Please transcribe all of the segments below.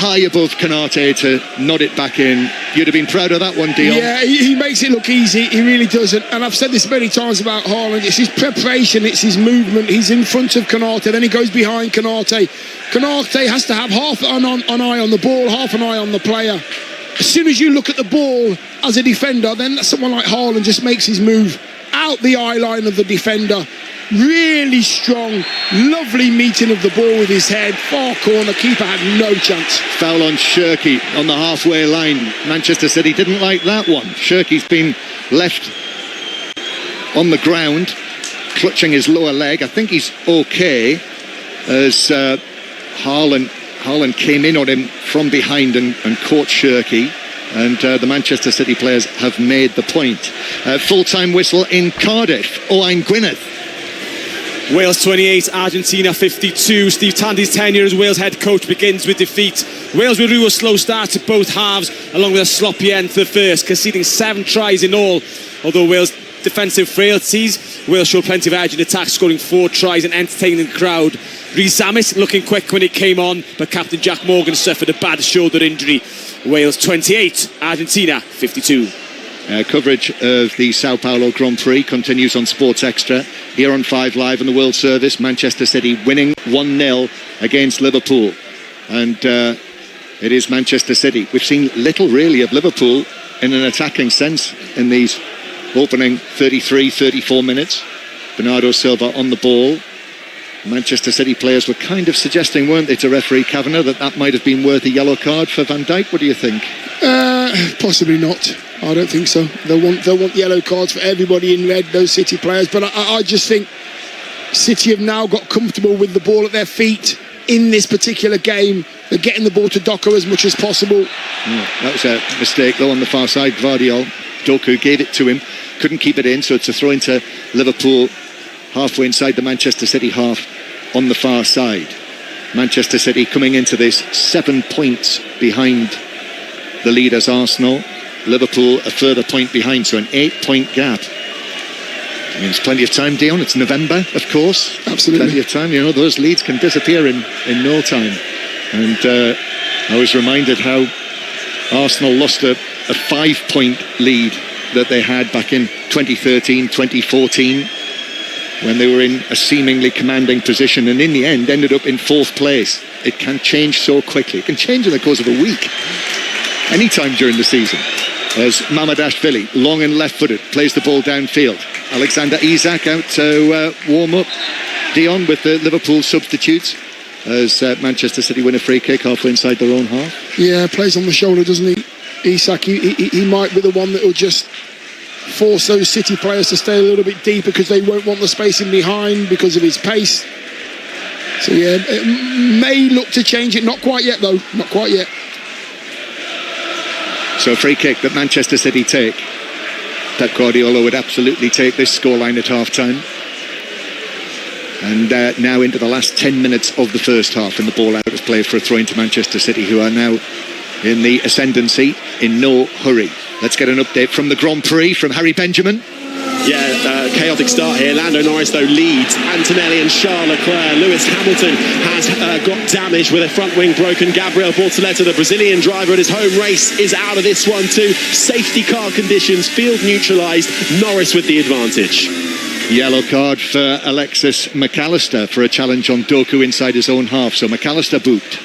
high above Konate to nod it back in. You'd have been proud of that one, Dion. Yeah, he makes it look easy. He really does. And I've said this many times about Haaland. It's his preparation, it's his movement. He's in front of Konate, then he goes behind Konate. Konate has to have half an eye on the ball, half an eye on the player. As soon as you look at the ball as a defender, then someone like Haaland just makes his move out the eye line of the defender. Really strong, lovely meeting of the ball with his head. Far corner, keeper had no chance. Foul on Shirky on the halfway line. Manchester City didn't like that one. Shirky's been left on the ground, clutching his lower leg. I think he's okay, as Haaland came in on him from behind and caught Shirky. And the Manchester City players have made the point. Full-time whistle in Cardiff. Owain Gwynedd. Wales 28, Argentina 52. Steve Tandy's tenure as Wales head coach begins with defeat. Wales will do a slow start to both halves, along with a sloppy end to the first, conceding 7 tries in all. Although Wales' defensive frailties, Wales showed plenty of edge in attack, scoring 4 tries and entertaining the crowd. Rhys Amis looking quick when it came on, but Captain Jack Morgan suffered a bad shoulder injury. Wales 28, Argentina 52. Coverage of the Sao Paulo Grand Prix continues on Sports Extra. Here on 5 Live on the World Service, Manchester City winning 1-0 against Liverpool. And it is Manchester City. We've seen little really of Liverpool in an attacking sense in these opening 33-34 minutes. Bernardo Silva on the ball. Manchester City players were kind of suggesting, weren't they, to referee Kavanagh that might have been worth a yellow card for Van Dijk. What do you think? Possibly not. I don't think so. They'll want yellow cards for everybody in red, those City players. But I just think City have now got comfortable with the ball at their feet in this particular game. They're getting the ball to Doku as much as possible. That was a mistake, though, on the far side. Guardiola, Doku gave it to him, couldn't keep it in, so it's a throw into Liverpool halfway inside the Manchester City half on the far side. Manchester City coming into this 7 points behind the leaders Arsenal. Liverpool a further point behind, so an 8-point gap. I mean, it's plenty of time, Dion. It's November, of course. Absolutely. Plenty of time. You know, those leads can disappear in no time. And I was reminded how Arsenal lost a 5-point lead that they had back in 2013, 2014, when they were in a seemingly commanding position, and in the end ended up in 4th place. It can change so quickly. It can change in the course of a week, anytime during the season. As Mamadashvili, long and left-footed, plays the ball downfield. Alexander Isak out to warm up. Dion with the Liverpool substitutes as Manchester City win a free kick halfway inside their own half. Yeah, plays on the shoulder, doesn't he? Isak, he might be the one that will just force those City players to stay a little bit deeper, because they won't want the space in behind because of his pace. So yeah, it may look to change it. Not quite yet, though. Not quite yet. So a free kick that Manchester City take. Pep Guardiola would absolutely take this scoreline at half-time. And now into the last 10 minutes of the first half, and the ball out of play for a throw into Manchester City, who are now in the ascendancy, in no hurry. Let's get an update from the Grand Prix from Harry Benjamin. Yeah, chaotic start here. Lando Norris, though, leads Antonelli and Charles Leclerc. Lewis Hamilton has got damaged with a front wing broken. Gabriel Bortoleto, the Brazilian driver at his home race, is out of this one too. Safety car conditions, field neutralised. Norris with the advantage. Yellow card for Alexis McAllister for a challenge on Doku inside his own half. So McAllister booked.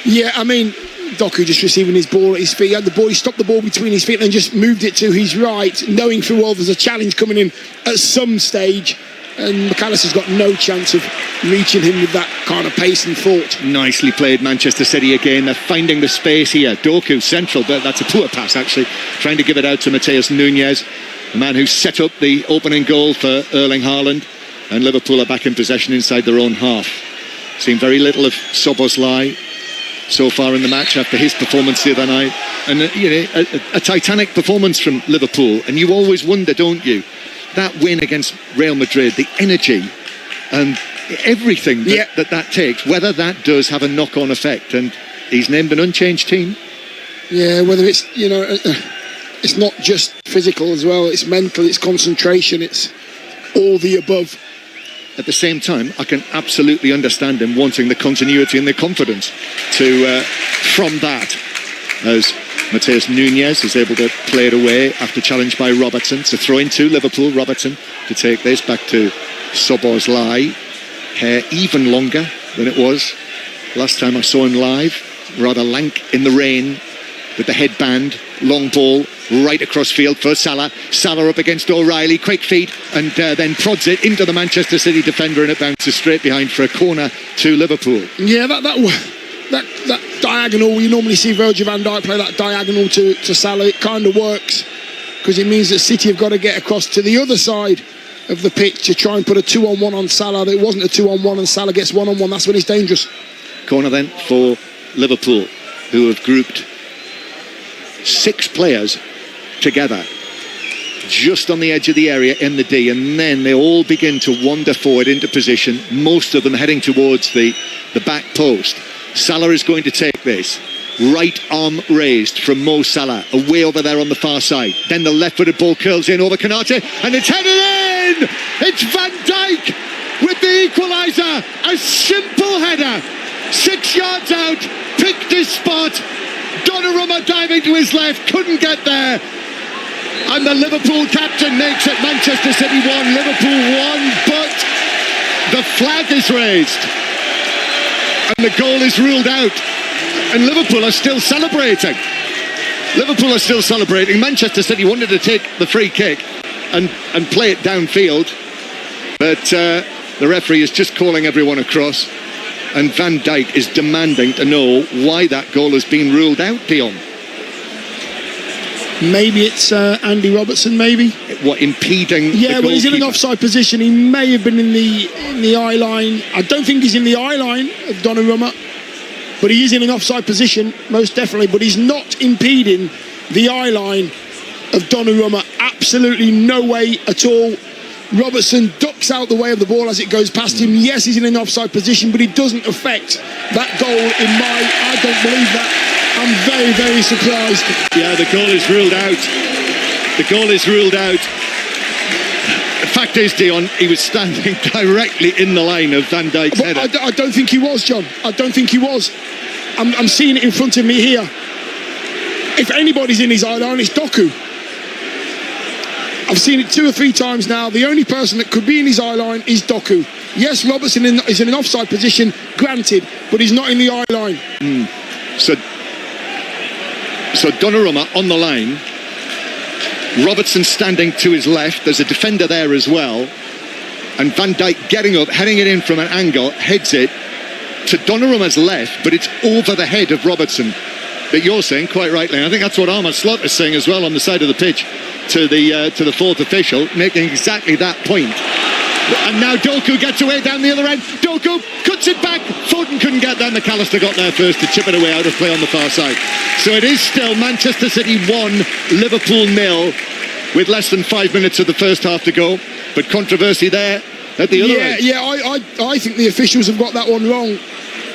Yeah, I mean, Doku just receiving his ball at his feet. He had the ball, he stopped the ball between his feet and then just moved it to his right, knowing full well there's a challenge coming in at some stage. And McAllister's got no chance of reaching him with that kind of pace and thought. Nicely played, Manchester City again. They're finding the space here. Doku central, but that's a poor pass actually. Trying to give it out to Mateus Nunes, the man who set up the opening goal for Erling Haaland. And Liverpool are back in possession inside their own half. Seen very little of Szoboszlai so far in the match after his performance the other night. And a titanic performance from Liverpool. And you always wonder, don't you, that win against Real Madrid, the energy and everything that takes, whether that does have a knock-on effect. And he's named an unchanged team. Yeah, whether it's, it's not just physical as well, it's mental, it's concentration, it's all the above. at the same time, I can absolutely understand him wanting the continuity and the confidence to from that, as Mateus Nunes is able to play it away after challenged by Robertson. So throw into Liverpool, Robertson to take this back to Szoboszlai. Hair even longer than it was last time I saw him live. Rather lank in the rain with the headband. Long ball right across field for Salah. Salah up against O'Reilly. Quick feet and then prods it into the Manchester City defender, and it bounces straight behind for a corner to Liverpool. Yeah, that diagonal, you normally see Virgil van Dijk play that diagonal to Salah. It kind of works because it means that City have got to get across to the other side of the pitch to try and put a 2-on-1 on Salah. It wasn't a 2-on-1 and Salah gets 1-on-1. That's when it's dangerous. Corner then for Liverpool, who have grouped 6 players together just on the edge of the area in the D, and then they all begin to wander forward into position, most of them heading towards the back post. Salah is going to take this. Right arm raised from Mo Salah, away over there on the far side. Then the left-footed ball curls in over Konate, and it's headed in! It's Van Dijk with the equaliser. A simple header. 6 yards out, picked his spot. Donnarumma diving to his left, couldn't get there. And the Liverpool captain makes it Manchester City 1, Liverpool 1, but the flag is raised. And the goal is ruled out. And Liverpool are still celebrating. Manchester City wanted to take the free kick and play it downfield. But the referee is just calling everyone across. And Van Dijk is demanding to know why that goal has been ruled out, Dion. Maybe it's Andy Robertson, maybe. What, impeding the Yeah, well, he's in an goalkeeper? offside position. He may have been in the eye line. I don't think he's in the eye line of Donnarumma, but he is in an offside position, most definitely. But he's not impeding the eye line of Donnarumma. Absolutely no way at all. Robertson ducks out the way of the ball as it goes past him. Yes, he's in an offside position, but he doesn't affect that goal I don't believe that. I'm very, very surprised. Yeah, the goal is ruled out. The fact is, Dion, he was standing directly in the line of Van Dijk's header. I don't think he was, John. I don't think he was. I'm seeing it in front of me here. If anybody's in his eye line, it's Doku. I've seen it 2 or 3 times now. The only person that could be in his eye line is Doku. Yes, Robertson is in an offside position, granted, but he's not in the eye line. So Donnarumma on the line. Robertson standing to his left. There's a defender there as well. And Van Dijk getting up, heading it in from an angle, heads it to Donnarumma's left, but it's over the head of Robertson. That you're saying, quite rightly. And I think that's what Arne Slot is saying as well on the side of the pitch to the fourth official, making exactly that point. And now Doku gets away down the other end. Doku cuts it back. Foden couldn't get there. McAllister got there first to chip it away out of play on the far side. So it is still Manchester City 1, Liverpool 0, with less than 5 minutes of the first half to go. But controversy there at the other end. Yeah, I think the officials have got that one wrong.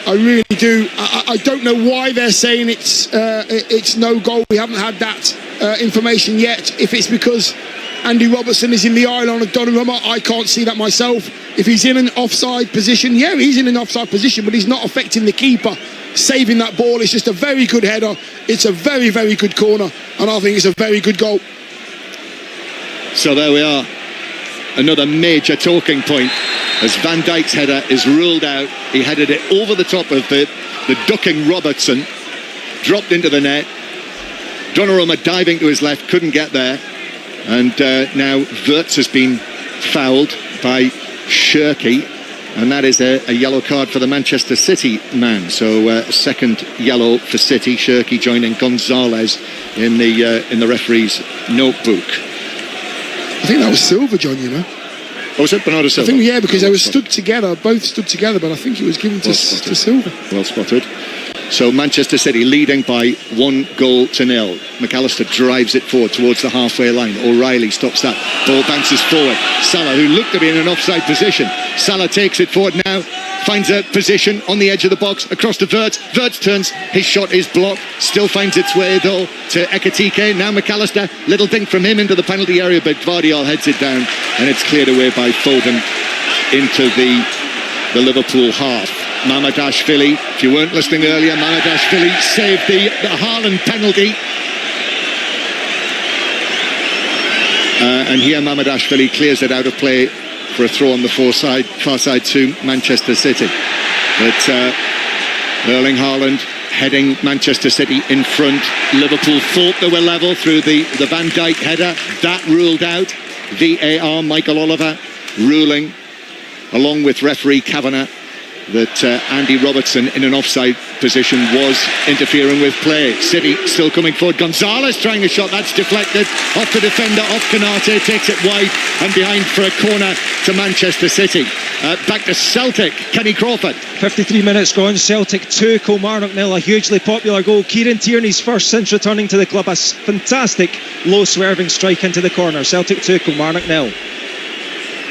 I really do. I don't know why they're saying it's no goal. We haven't had that information yet. If it's because Andy Robertson is in the eye line of Donnarumma, I can't see that myself. If he's in an offside position, yeah, he's in an offside position, but he's not affecting the keeper saving that ball. It's just a very good header. It's a very, very good corner, and I think it's a very good goal. So there we are. Another major talking point as Van Dijk's header is ruled out. He headed it over the top of the ducking Robertson, dropped into the net. Donnarumma diving to his left, couldn't get there. And now Wirtz has been fouled by Shirky, and that is a yellow card for the Manchester City man. So second yellow for City. Shirky joining Gonzalez in the referee's notebook. I think that was Silva, John, you know. Oh, was it Bernardo Silva? I think, yeah, because they were stood together, both stood together, but I think it was given to Silva. Well spotted. So Manchester City leading by 1-0. McAllister drives it forward towards the halfway line. O'Reilly stops that. Ball bounces forward. Salah, who looked to be in an offside position. Salah takes it forward now. Finds a position on the edge of the box across to Wirtz. Wirtz turns. His shot is blocked. Still finds its way though to Ekitike. Now McAllister. Little dink from him into the penalty area, but Guardiola heads it down and it's cleared away by Foden. into the Liverpool half. Mamardashvili, if you weren't listening earlier, Mamardashvili saved the Haaland penalty. And here Mamardashvili clears it out of play for a throw on the far side to Manchester City. But Erling Haaland heading Manchester City in front. Liverpool thought they were level through the Van Dijk header. That ruled out. VAR, Michael Oliver ruling, along with referee Kavanagh, that Andy Robertson in an offside position was interfering with play. City still coming forward. Gonzalez trying a shot, that's deflected off the defender, off Konate, takes it wide and behind for a corner to Manchester City. Back to Celtic, Kenny Crawford. 53 minutes gone, Celtic 2, Kilmarnock 0, a hugely popular goal. Kieran Tierney's first since returning to the club, a fantastic low swerving strike into the corner. Celtic 2, Kilmarnock 0.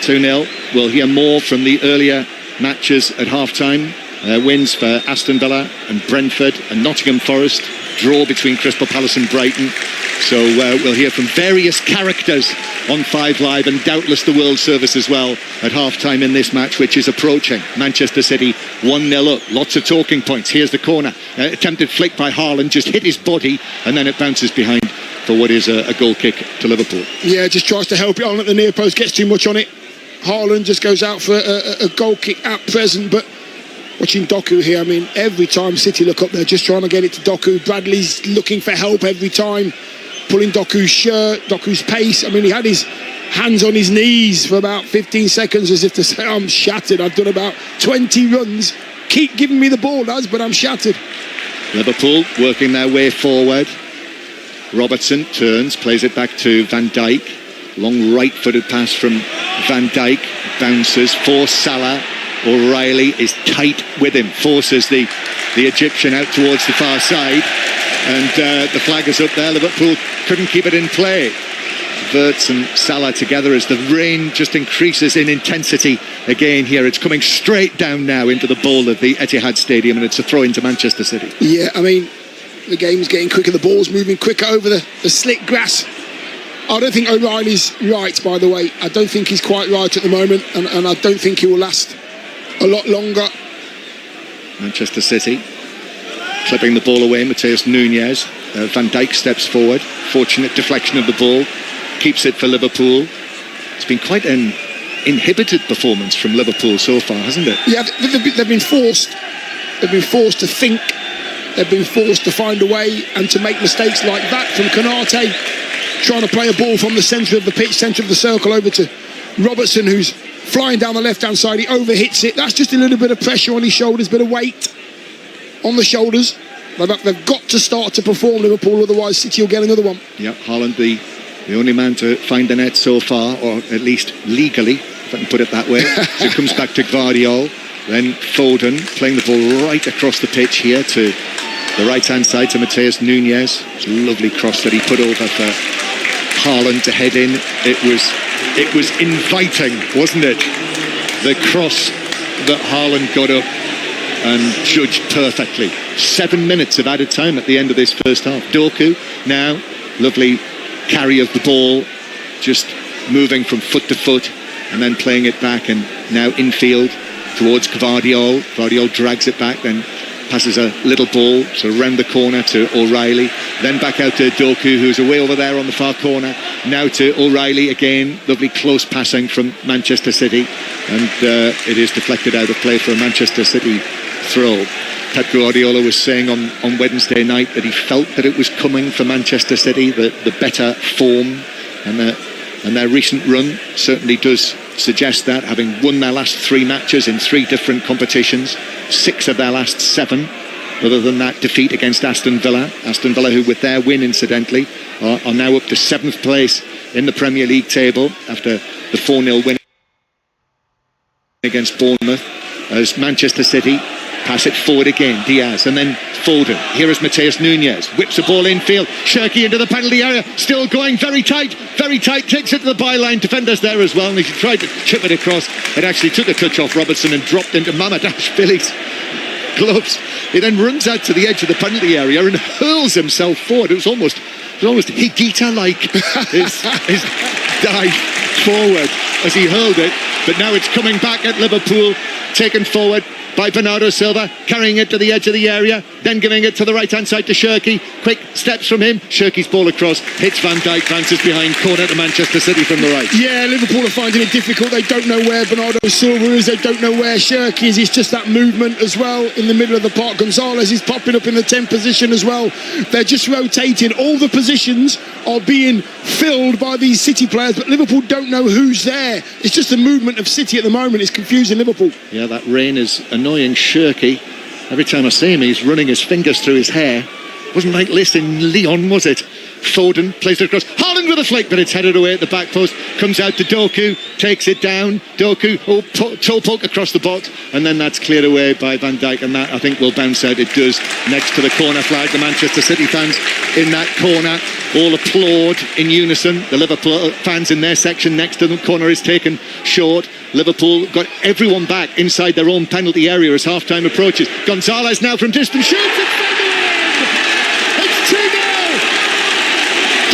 2-0. We'll hear more from the earlier matches at half-time. Wins for Aston Villa and Brentford and Nottingham Forest. Draw between Crystal Palace and Brighton. So we'll hear from various characters on 5 Live and doubtless the World Service as well at half-time in this match, which is approaching. Manchester City 1-0 up. Lots of talking points. Here's the corner. Attempted flick by Haaland, just hit his body and then it bounces behind for what is a goal kick to Liverpool. Yeah, just tries to help it on at the near post, gets too much on it. Haaland just goes out for a goal kick at present, but watching Doku here, I mean, every time City look up, they're just trying to get it to Doku. Bradley's looking for help every time, pulling Doku's shirt, Doku's pace. I mean, he had his hands on his knees for about 15 seconds as if to say, I'm shattered. I've done about 20 runs. Keep giving me the ball, lads, but I'm shattered. Liverpool working their way forward. Robertson turns, plays it back to Van Dijk. Long right-footed pass from Van Dijk, bounces for Salah. O'Reilly is tight with him, forces the Egyptian out towards the far side, and the flag is up there. Liverpool couldn't keep it in play. Wirtz and Salah together as the rain just increases in intensity again here. It's coming straight down now into the bowl of the Etihad Stadium, and it's a throw into Manchester City. Yeah, I mean, the game's getting quicker, the ball's moving quicker over the slick grass. I don't think O'Reilly's right, by the way. I don't think he's quite right at the moment, and I don't think he will last a lot longer. Manchester City clipping the ball away. Mateus Nunes. Van Dijk steps forward. Fortunate deflection of the ball. Keeps it for Liverpool. It's been quite an inhibited performance from Liverpool so far, hasn't it? Yeah, they've been forced. They've been forced to think. They've been forced to find a way and to make mistakes like that from Konate, trying to play a ball from the centre of the pitch, centre of the circle, over to Robertson, who's flying down the left-hand side. He overhits it. That's just a little bit of pressure on his shoulders, a bit of weight on the shoulders. They've got to start to perform, Liverpool, otherwise City will get another one. Yeah, Haaland, the only man to find the net so far, or at least legally, if I can put it that way. So it comes back to Guardiola, then Foden, playing the ball right across the pitch here to the right-hand side to Mateus Nunes. It's a lovely cross that he put over for Haaland to head in. It was inviting, wasn't it? The cross that Haaland got up and judged perfectly. 7 minutes of added time at the end of this first half. Doku now, lovely carry of the ball, just moving from foot to foot and then playing it back, and now infield towards Guardiola. Guardiola drags it back, then passes a little ball so around the corner to O'Reilly, then back out to Doku, who's away over there on the far corner. Now to O'Reilly again. Lovely close passing from Manchester City, and it is deflected out of play for a Manchester City throw. Pep Guardiola was saying on Wednesday night that he felt that it was coming for Manchester City, the better form, and their recent run certainly does suggest that, having won their last 3 matches in 3 different competitions, 6 of their last 7. Other than that defeat against Aston Villa, who with their win incidentally are now up to 7th place in the Premier League table after the 4-0 win against Bournemouth, as Manchester City pass it forward again. Diaz and then Foden. Here is Mateus Nunes, whips the ball infield. Cherki into the penalty area, still going very tight, takes it to the byline. Defenders there as well, and he tried to chip it across. It actually took a touch off Robertson and dropped into Mamardashvili's gloves. He then runs out to the edge of the penalty area and hurls himself forward. It was almost Higuita-like his dive forward as he hurled it. But now it's coming back at Liverpool, taken forward by Bernardo Silva, carrying it to the edge of the area, then giving it to the right-hand side to Shirky. Quick steps from him. Shirky's ball across, hits Van Dijk, bounces behind, corner to Manchester City from the right. Yeah, Liverpool are finding it difficult. They don't know where Bernardo Silva is. They don't know where Shirky is. It's just that movement as well in the middle of the park. Gonzalez is popping up in the 10th position as well. They're just rotating. All the positions are being filled by these City players, but Liverpool don't know who's there. It's just the movement of City at the moment. It's confusing Liverpool. Yeah, that rain is annoying Shirky. Every time I see him, he's running his fingers through his hair. Wasn't like this in Lyon, was it? Foden plays it across. Haaland with a flick, but it's headed away at the back post. Comes out to Doku, takes it down. Doku, toe poke across the box, and then that's cleared away by Van Dijk, and that I think will bounce out. It does next to the corner flag. The Manchester City fans in that corner all applaud in unison. The Liverpool fans in their section next to the corner is taken short. Liverpool got everyone back inside their own penalty area as half-time approaches. Gonzalez now from distance shoots it. It's 2-0.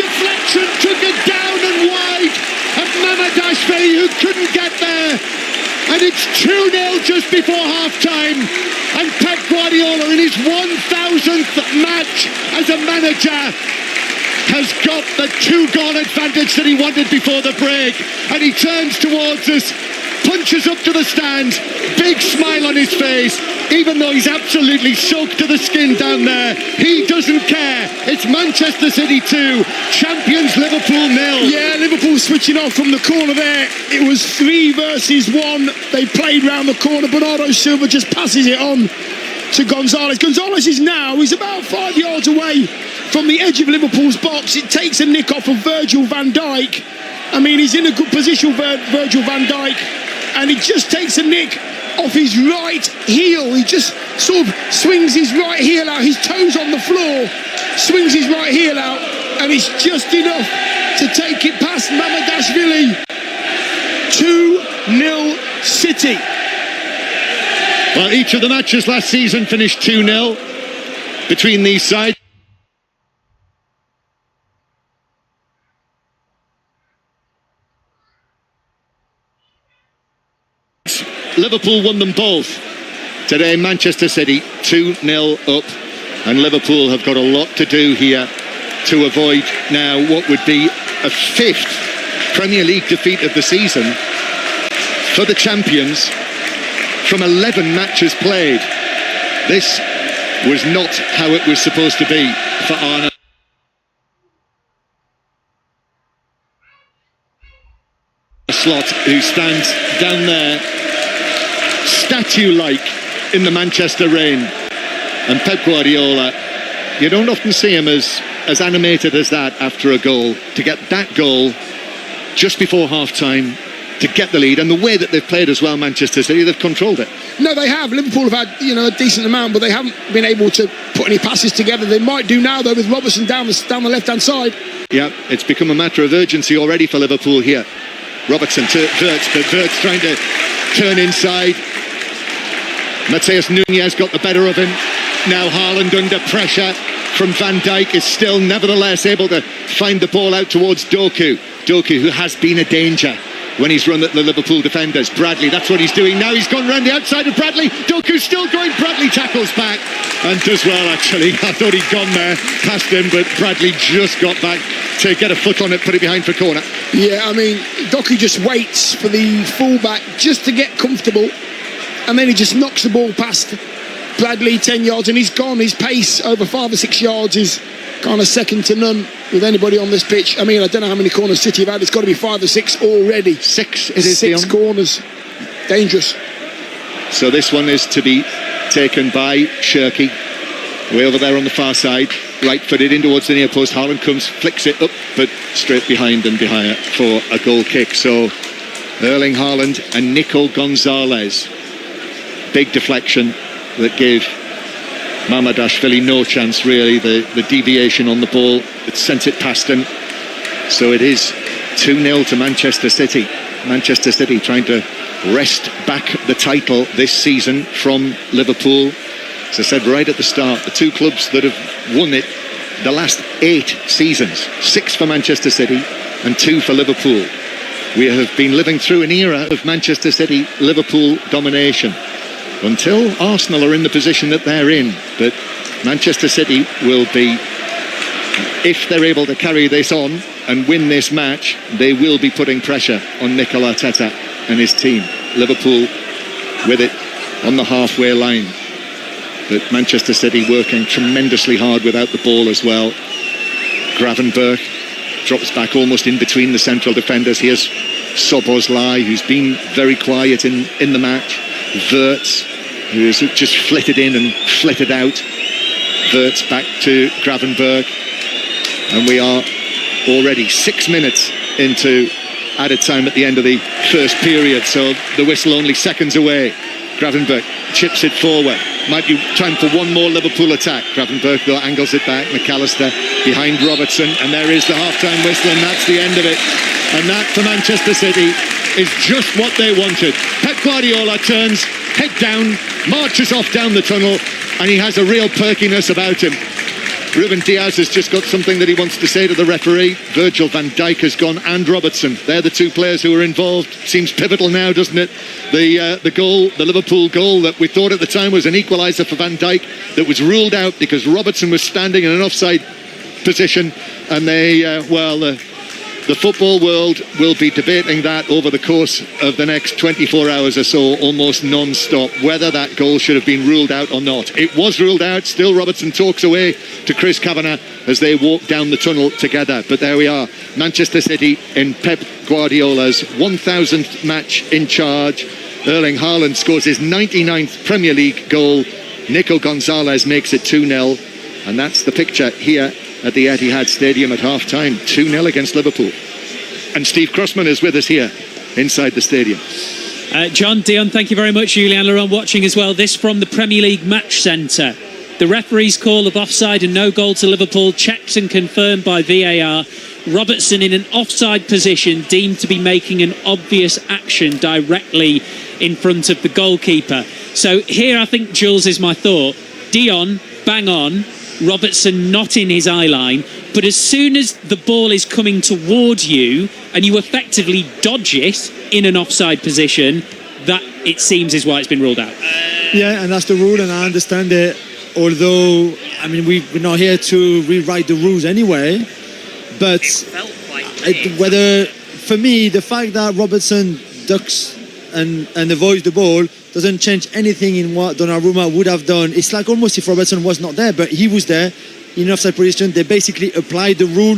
Deflection took it down and wide at Mamadashvili, who couldn't get there. And it's 2-0 just before half-time. And Pep Guardiola, in his 1000th match as a manager, has got the 2-goal advantage that he wanted before the break. And he turns towards us, punches up to the stands, big smile on his face. Even though he's absolutely soaked to the skin down there, he doesn't care. It's Manchester City 2, champions Liverpool 0. Yeah, Liverpool switching off from the corner there. It was 3 versus 1. They played round the corner. Bernardo Silva just passes it on to Gonzalez. Gonzalez is now, he's about 5 yards away from the edge of Liverpool's box. It takes a nick off of Virgil van Dijk. I mean, he's in a good position, Virgil van Dijk, and he just takes a nick off his right heel. He just sort of swings his right heel out, his toes on the floor, swings his right heel out, and it's just enough to take it past Mamadashvili. 2-0 City. Well, each of the matches last season finished 2-0 between these sides. Liverpool won them both. Today, Manchester City 2-0 up, and Liverpool have got a lot to do here to avoid now what would be a 5th Premier League defeat of the season for the champions from 11 matches played. This was not how it was supposed to be for Arne. Slot, who stands down there statue-like in the Manchester rain, and Pep Guardiola, you don't often see him as animated as that after a goal. To get that goal just before half-time, to get the lead, and the way that they've played as well, Manchester City, they've controlled it. No, they have. Liverpool have had, a decent amount, but they haven't been able to put any passes together. They might do now, though, with Robertson down the left-hand side. Yeah, it's become a matter of urgency already for Liverpool here. Robertson to Wirtz, but Wirtz trying to turn inside. Matheus Nunes got the better of him. Now Haaland under pressure from Van Dijk is still nevertheless able to find the ball out towards Doku. Doku, who has been a danger when he's run at the Liverpool defenders. Bradley, that's what he's doing now. He's gone round the outside of Bradley. Doku's still going. Bradley tackles back and does well, actually. I thought he'd gone there past him, but Bradley just got back to get a foot on it, put it behind for corner. Yeah, I mean, Doku just waits for the fullback just to get comfortable, and then he just knocks the ball past Bradley 10 yards, and he's gone. His pace over 5 or 6 yards is kind of second to none with anybody on this pitch. I mean, I don't know how many corners City have had. It's got to be 5 or 6 already. 6 it is. 6 corners. Dangerous. So this one is to be taken by Shirky, way over there on the far side, right-footed in towards the near post. Haaland comes, flicks it up, but straight behind and behind for a goal kick. So Erling Haaland and Nico Gonzalez, big deflection that gave Mamadashvili no chance, really. The deviation on the ball, it sent it past him. So it is 2-0 to Manchester City. Manchester City trying to wrest back the title this season from Liverpool. As I said right at the start, the two clubs that have won it the last 8 seasons, 6 for Manchester City and 2 for Liverpool. we have been living through an era of Manchester City, Liverpool domination until Arsenal are in the position that they're in. But Manchester City will be, if they're able to carry this on and win this match, they will be putting pressure on Mikel Arteta and his team. Liverpool with it on the halfway line, but Manchester City working tremendously hard without the ball as well. Gravenberch drops back almost in between the central defenders. Here's Szoboszlai, who's been very quiet in the match. Wirtz, who has just flitted in and flitted out. Wirtz back to Gravenberch, and we are already 6 minutes into added time at the end of the first period, so the whistle only seconds away. Gravenberch chips it forward. Might be time for one more Liverpool attack. Gravenberch though angles it back. McAllister behind Robertson, and there is the half-time whistle, and that's the end of it. And that for Manchester City is just what they wanted. Pep Guardiola turns head down, marches off down the tunnel, and he has a real perkiness about him. Ruben Diaz has just got something that he wants to say to the referee. Virgil van Dijk has gone, and Robertson. They're the two players who are involved. Seems pivotal now, doesn't it? The goal, the Liverpool goal that we thought at the time was an equaliser for Van Dijk, that was ruled out because Robertson was standing in an offside position, and the football world will be debating that over the course of the next 24 hours or so, almost non-stop, whether that goal should have been ruled out or not. It was ruled out. Still, Robertson talks away to Chris Kavanagh as they walk down the tunnel together. But there we are, Manchester City in Pep Guardiola's 1000th match in charge. Erling Haaland scores his 99th Premier League goal. Nico Gonzalez makes it 2-0. And that's the picture here at the Etihad Stadium at half-time. 2-0 against Liverpool. And Steve Crossman is with us here inside the stadium. John, Dion, thank you very much. Julian Laurent watching as well. This from the Premier League Match Centre. The referee's call of offside and no goal to Liverpool, checked and confirmed by VAR. Robertson in an offside position, deemed to be making an obvious action directly in front of the goalkeeper. So here I think, Jules, is my thought. Dion, bang on. Robertson not in his eye line, but as soon as the ball is coming towards you and you effectively dodge it in an offside position, that, it seems, is why it's been ruled out. Yeah, and that's the rule, and I understand it. Although, I mean, we're not here to rewrite the rules anyway, but whether, for me, the fact that Robertson ducks and avoids the ball doesn't change anything in what Donnarumma would have done. It's like almost if Robertson was not there, but he was there in an offside position. They basically applied the rule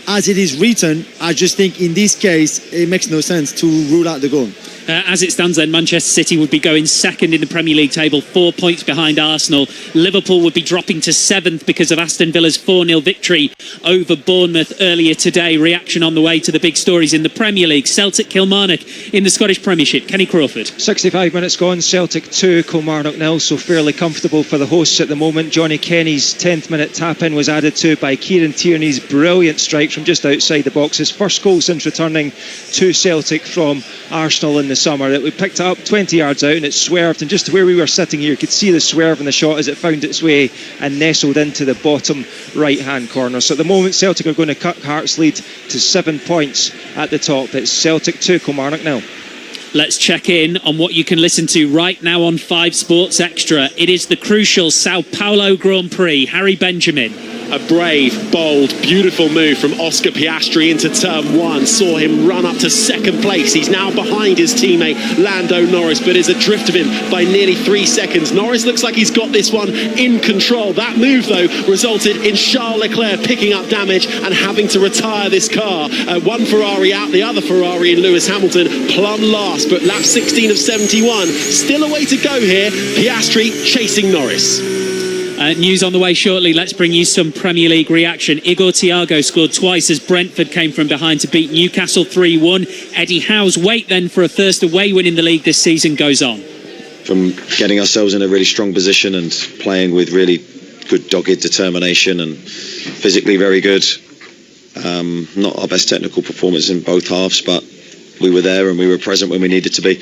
as it is written. I just think in this case, it makes no sense to rule out the goal. As it stands then, Manchester City would be going second in the Premier League table, 4 points behind Arsenal. Liverpool would be dropping to 7th because of Aston Villa's 4-0 victory over Bournemouth earlier today. Reaction on the way to the big stories in the Premier League. Celtic Kilmarnock in the Scottish Premiership. Kenny Crawford. 65 minutes gone, Celtic 2, Kilmarnock 0, so fairly comfortable for the hosts at the moment. Johnny Kenny's 10th minute tap-in was added to by Kieran Tierney's brilliant strike from just outside the box. His first goal since returning to Celtic from Arsenal in the summer. That we picked it up 20 yards out and it swerved, and just where we were sitting here you could see the swerve in the shot as it found its way and nestled into the bottom right hand corner. So at the moment Celtic are going to cut Hearts' lead to 7 points at the top. It's Celtic 2, Kilmarnock 0. Let's check in on what you can listen to right now on 5 Sports Extra. It is the crucial Sao Paulo Grand Prix. Harry Benjamin. A brave, bold, beautiful move from Oscar Piastri into turn 1. Saw him run up to second place. He's now behind his teammate Lando Norris, but is adrift of him by nearly 3 seconds. Norris looks like he's got this one in control. That move, though, resulted in Charles Leclerc picking up damage and having to retire this car. One Ferrari out, the other Ferrari in Lewis Hamilton, plumb last, but lap 16 of 71. Still a way to go here. Piastri chasing Norris. News on the way shortly. Let's bring you some Premier League reaction. Igor Thiago scored twice as Brentford came from behind to beat Newcastle 3-1. Eddie Howe's wait then for a first away win in the league this season goes on. From getting ourselves in a really strong position and playing with really good dogged determination and physically very good. Not our best technical performance in both halves, but we were there and we were present when we needed to be.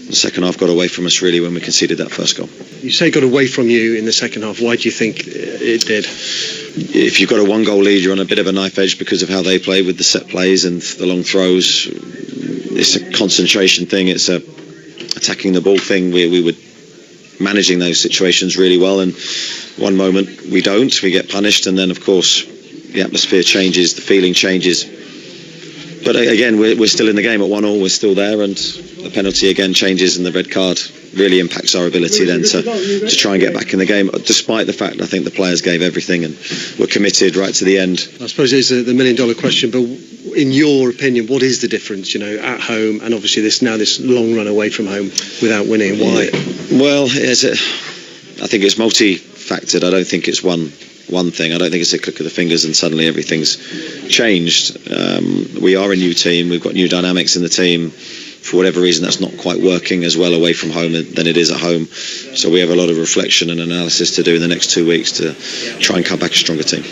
The second half got away from us really when we conceded that first goal. You say it got away from you in the second half. Why do you think it did? If you've got a 1-goal lead, you're on a bit of a knife edge because of how they play with the set plays and the long throws. it's a concentration thing. It's a attacking the ball thing. We were managing those situations really well, and one moment we get punished, and then of course the atmosphere changes, the feeling changes. But again, we're still in the game at 1-1. We're still there, and the penalty again changes, and the red card really impacts our ability then to try and get back in the game, despite the fact I think the players gave everything and were committed right to the end. I suppose it's the million-dollar question, but in your opinion, what is the difference, at home and obviously this long run away from home without winning? Why? Well, I think it's multi-factored. I don't think it's one thing. I don't think it's a click of the fingers and suddenly everything's changed. We are a new team. We've got new dynamics in the team. For whatever reason, that's not quite working as well away from home than it is at home. So we have a lot of reflection and analysis to do in the next 2 weeks to try and come back a stronger team.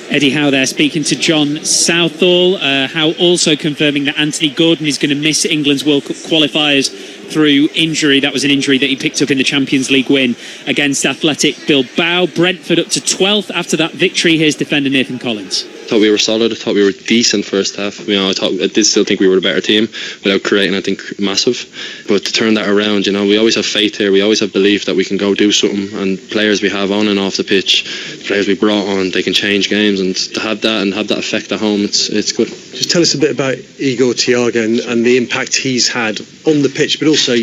Eddie Howe there speaking to John Southall. Howe also confirming that Anthony Gordon is going to miss England's World Cup qualifiers through injury. That was an injury that he picked up in the Champions League win against Athletic Bilbao. Brentford up to 12th after that victory. Here's defender Nathan Collins. I thought we were solid. I thought we were decent first half. I did still think we were a better team without creating anything massive. But to turn that around, we always have faith here. We always have belief that we can go do something. And players we have on and off the pitch, the players we brought on, they can change games. And to have that and have that effect at home, it's good. Just tell us a bit about Igor Thiago and the impact he's had on the pitch, but also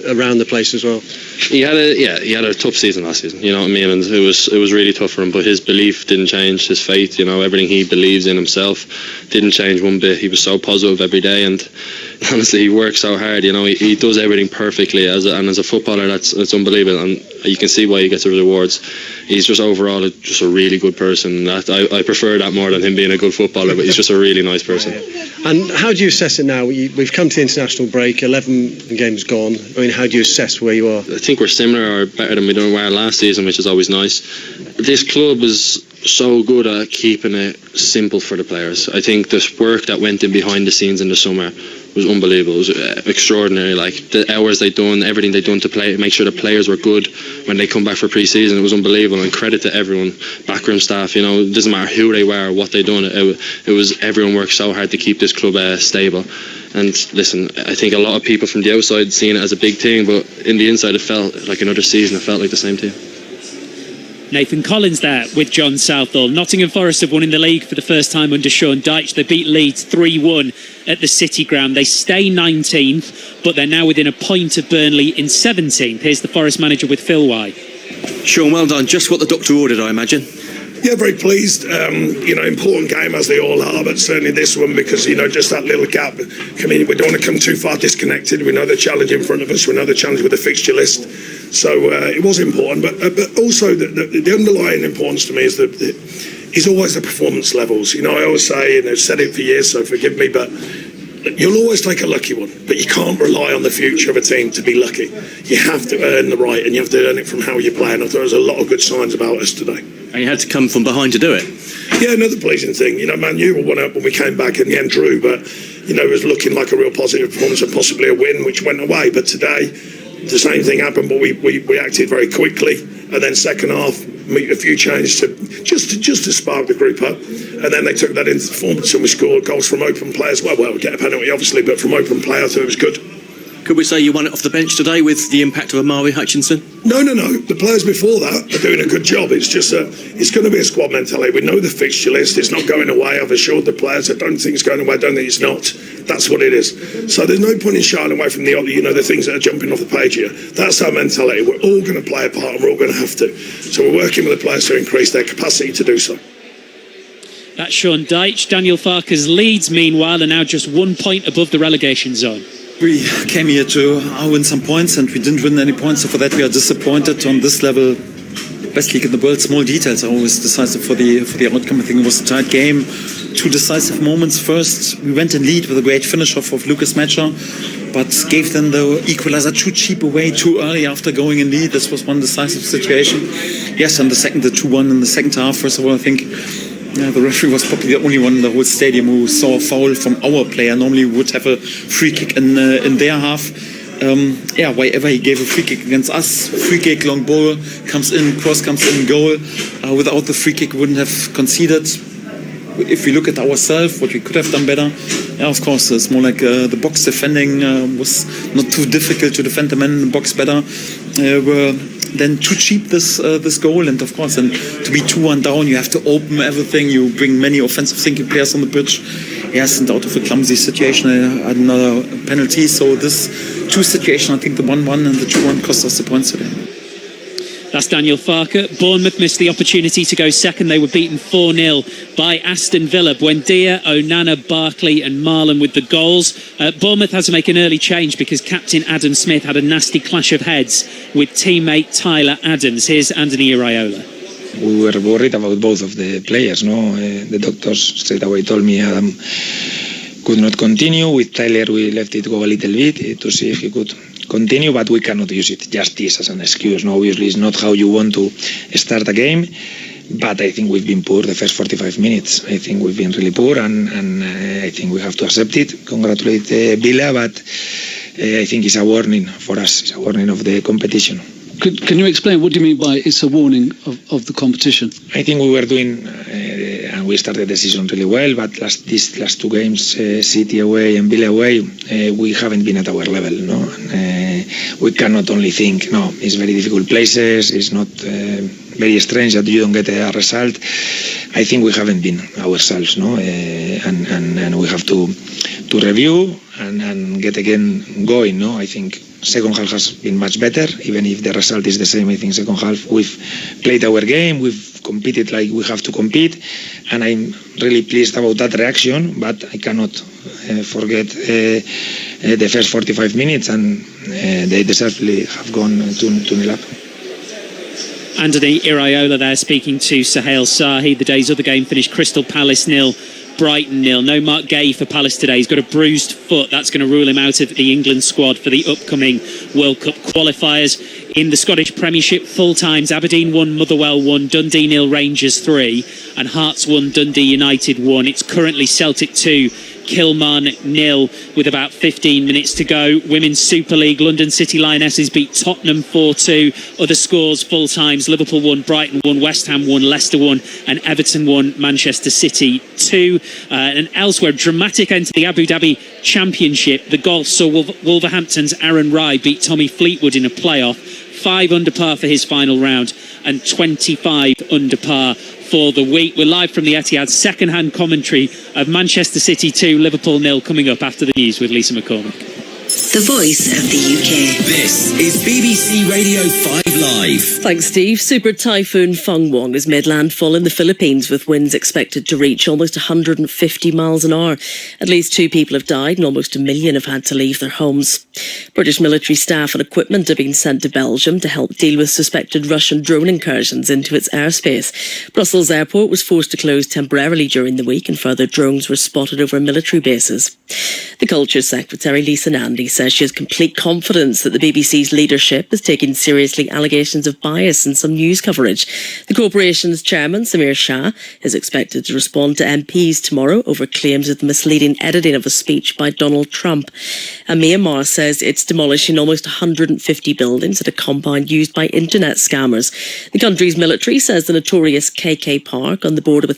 around the place as well. He had a tough season last season. You know what I mean? And it was really tough for him. But his belief didn't change. His faith, everything he believes in himself didn't change one bit. He was so positive every day, and honestly, he works so hard. He does everything perfectly. As a footballer, it's unbelievable, and you can see why he gets the rewards. He's just overall just a really good person. I prefer that more than him being a good footballer, but he's just a really nice person. And how do you assess it now? We've come to the international break, 11 games gone. I mean, how do you assess where you are? I think we're similar or better than we were last season, which is always nice. This club is so good at keeping it simple for the players. I think this work that went in behind the scenes in the summer was unbelievable. It was extraordinary. Like the hours they'd done, everything they'd done to make sure the players were good when they come back for pre-season. It was unbelievable, and credit to everyone, backroom staff. It doesn't matter who they were or what they'd done. It was everyone worked so hard to keep this club stable. And listen, I think a lot of people from the outside seen it as a big thing, but in the inside it felt like another season. It felt like the same team. Nathan Collins there with John Southall. Nottingham Forest have won in the league for the first time under Sean Dyche. They beat Leeds 3-1 at the City Ground. They stay 19th, but they're now within a point of Burnley in 17th. Here's the Forest manager with Phil White. Sean, well done. Just what the doctor ordered, I imagine. Yeah, very pleased. Important game as they all are, but certainly this one because, just that little gap. We don't want to come too far disconnected. We know the challenge in front of us. We know the challenge with the fixture list. So it was important, but also the underlying importance to me is always the performance levels. I always say, and I've said it for years, so forgive me, but you'll always take a lucky one, but you can't rely on the future of a team to be lucky. You have to earn the right, and you have to earn it from how you play. And I thought there was a lot of good signs about us today. And you had to come from behind to do it. Yeah, another pleasing thing. Man U were 1-up when we came back in the end drew, but it was looking like a real positive performance and possibly a win, which went away. But today, the same thing happened, but we acted very quickly, and then second half, a few changes to just to spark the group up, and then they took that into performance, and we scored goals from open play as well. Well, we get a penalty obviously, but from open play I thought it was good. Could we say you won it off the bench today with the impact of Amari Hutchinson? No. The players before that are doing a good job. It's just it's going to be a squad mentality. We know the fixture list. It's not going away. I've assured the players. I don't think it's going away. I don't think it's not. That's what it is. So there's no point in shying away from the things that are jumping off the page here. That's our mentality. We're all going to play a part, and we're all going to have to. So we're working with the players to increase their capacity to do so. That's Sean Dyche. Daniel Farke's Leeds, meanwhile, are now just 1 point above the relegation zone. We came here to win some points, and we didn't win any points, so for that we are disappointed. On this level, best league in the world, small details are always decisive for the outcome. I think it was a tight game, 2 decisive moments. First, we went in lead with a great finish off of Lucas Matcher, but gave them the equalizer too cheap away too early after going in lead. This was one decisive situation. Yes, and the 2-1 in the second half. First of all, I think the referee was probably the only one in the whole stadium who saw a foul from our player. Normally we would have a free kick in their half. Wherever he gave a free kick against us, free kick, long ball, comes in, cross comes in, goal. Without the free kick, we wouldn't have conceded. if we look at ourselves, what we could have done better, yeah, of course, it's more like the box defending was not too difficult to defend the man in the box better. Were then too cheap this goal, and of course, and to be 2-1 down, you have to open everything. You bring many offensive thinking players on the pitch. Yes, and out of a clumsy situation, another penalty. So this two situation, I think the 1-1 and the 2-1 cost us the points today. That's Daniel Farke. Bournemouth missed the opportunity to go second. They were beaten 4-0 by Aston Villa. Buendia, Onana, Barkley and Marlon with the goals. Bournemouth had to make an early change because captain Adam Smith had a nasty clash of heads with teammate Tyler Adams. Here's Anthony Iraola. We were worried about both of the players. The doctors straight away told me Adam could not continue. With Tyler, we left it go a little bit to see if he could continue, but we cannot use it just this as an excuse. Obviously, it's not how you want to start a game, but I think we've been poor the first 45 minutes. I think we've been really poor, and I think we have to accept it. Congratulate Villa, but I think it's a warning for us. It's a warning of the competition. Can you explain what do you mean by it's a warning of the competition? I think we were doing, and we started the season really well, but these last two games, City away and Villa away, we haven't been at our level. We cannot only think, it's very difficult places, it's not very strange that you don't get a result. I think we haven't been ourselves, and we have to review and get again going. I think second half has been much better, even if the result is the same. I think second half we've played our game, we've competed like we have to compete, and I'm really pleased about that reaction, but I cannot forget the first 45 minutes, and they deservedly have gone 2-0 up. Anthony Iraola there speaking to Sahel Sahi. The day's other game finished Crystal Palace 0, Brighton 0. No Mark Gay for Palace today. He's got a bruised foot. That's going to rule him out of the England squad for the upcoming World Cup qualifiers. In the Scottish Premiership, full times, Aberdeen 1, Motherwell 1, Dundee 0, Rangers 3, and Hearts 1, Dundee United 1. It's currently Celtic 2, Kilmarnock 0 with about 15 minutes to go. Women's Super League, London City Lionesses beat Tottenham 4-2. Other scores, full times, Liverpool 1, Brighton 1, West Ham 1, Leicester 1 and Everton 1, Manchester City 2. And elsewhere, dramatic end to the Abu Dhabi Championship. The golf saw Wolverhampton's Aaron Rai beat Tommy Fleetwood in a playoff. 5 under par for his final round and 25 under par for the week. We're live from the Etihad, second-hand commentary of Manchester City 2, Liverpool 0 coming up after the news with Lisa McCormick. The voice of the UK. This is BBC Radio 5 Live. Thanks, Steve. Super Typhoon Fangwon has made landfall in the Philippines with winds expected to reach almost 150 miles an hour. At least 2 people have died and almost 1 million have had to leave their homes. British military staff and equipment have been sent to Belgium to help deal with suspected Russian drone incursions into its airspace. Brussels airport was forced to close temporarily during the week and further drones were spotted over military bases. The Culture Secretary, Lisa Nandy, says she has complete confidence that the BBC's leadership is taking seriously allegations of bias in some news coverage. The corporation's chairman, Samir Shah, is expected to respond to MPs tomorrow over claims of the misleading editing of a speech by Donald Trump. And Myanmar says it's demolishing almost 150 buildings at a compound used by internet scammers. The country's military says the notorious KK Park on the border with